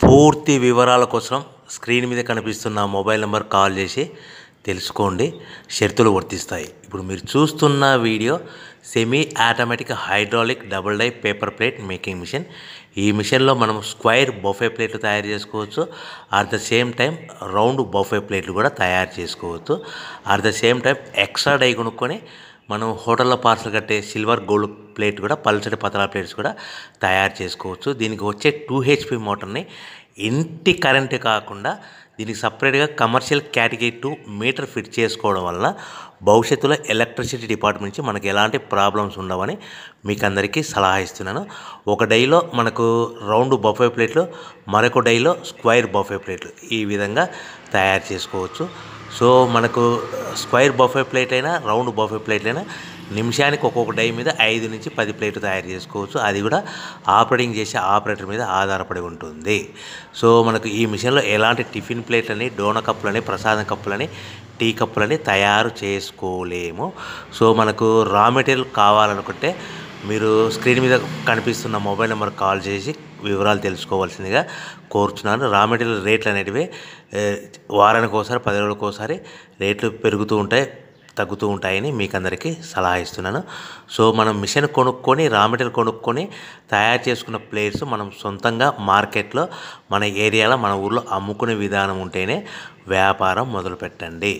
పూర్తి వివరాల కోసం స్క్రీన్ మీద కనిపిస్తున్న మొబైల్ నెంబర్ కాల్ చేసి తెలుసుకోండి. షరతులు వర్తిస్తాయి. ఇప్పుడు మీరు చూస్తున్న video semi automatic hydraulic double die paper plate making machine. ఈ మిషన్లో మనం స్క్వైర్ బఫే ప్లేట్లు తయారు చేసుకోవచ్చు. At the same time round buffet ప్లేట్లు కూడా తయారు చేసుకోవచ్చు. At the same time extra die కొనుక్కొని మనం హోటల్లో పార్సల్ కట్టే సిల్వర్ గోల్డ్ ప్లేట్ కూడా పల్చటి పతలా ప్లేట్స్ కూడా తయారు చేసుకోవచ్చు. దీనికి వచ్చే 2 HP మోటార్ని ఇంటి కరెంటు కాకుండా దీనికి సపరేట్గా కమర్షియల్ కేటగిరీ 2 మీటర్ ఫిట్ చేసుకోవడం వల్ల భవిష్యత్తులో ఎలక్ట్రిసిటీ డిపార్ట్మెంట్ నుంచి మనకు ఎలాంటి ప్రాబ్లమ్స్ ఉండవని మీకు అందరికీ సలహా ఇస్తున్నాను. ఒక డైలో మనకు రౌండ్ బఫే ప్లేట్లు, మరొక డైలో స్క్వైర్ బఫే ప్లేట్లు ఈ విధంగా తయారు చేసుకోవచ్చు. సో మనకు స్క్వైర్ బఫే ప్లేట్ అయినా రౌండ్ బఫే ప్లేట్ అయినా నిమిషానికి ఒక్కొక్క డై మీద 5 నుంచి 10 ప్లేట్లు తయారు చేసుకోవచ్చు. అది కూడా ఆపరేటింగ్ చేసే ఆపరేటర్ మీద ఆధారపడి ఉంటుంది. సో మనకు ఈ మిషన్లో ఎలాంటి టిఫిన్ ప్లేట్లని, డోన కప్పులని, ప్రసాదం కప్పులని, టీ కప్పులని తయారు చేసుకోలేము. సో మనకు రా మెటీరియల్ కావాలనుకుంటే మీరు స్క్రీన్ మీద కనిపిస్తున్న మొబైల్ నెంబర్ కాల్ చేసి వివరాలు తెలుసుకోవాల్సిందిగా కోరుచున్నాను. రా మెటీరియల్ రేట్లు అనేటివి వారానికి ఒకసారి, 10 రోజులకు ఒకసారి రేట్లు పెరుగుతూ ఉంటాయి, తగ్గుతూ ఉంటాయని మీకు అందరికీ సలహా ఇస్తున్నాను. సో మనం మిషన్ కొనుక్కొని, రా మెటీరియల్ కొనుక్కొని తయారు చేసుకున్న ప్లేట్స్ మనం సొంతంగా మార్కెట్లో మన ఏరియాలో, మన ఊర్లో అమ్ముకునే విధానం ఉంటేనే వ్యాపారం మొదలు పెట్టండి.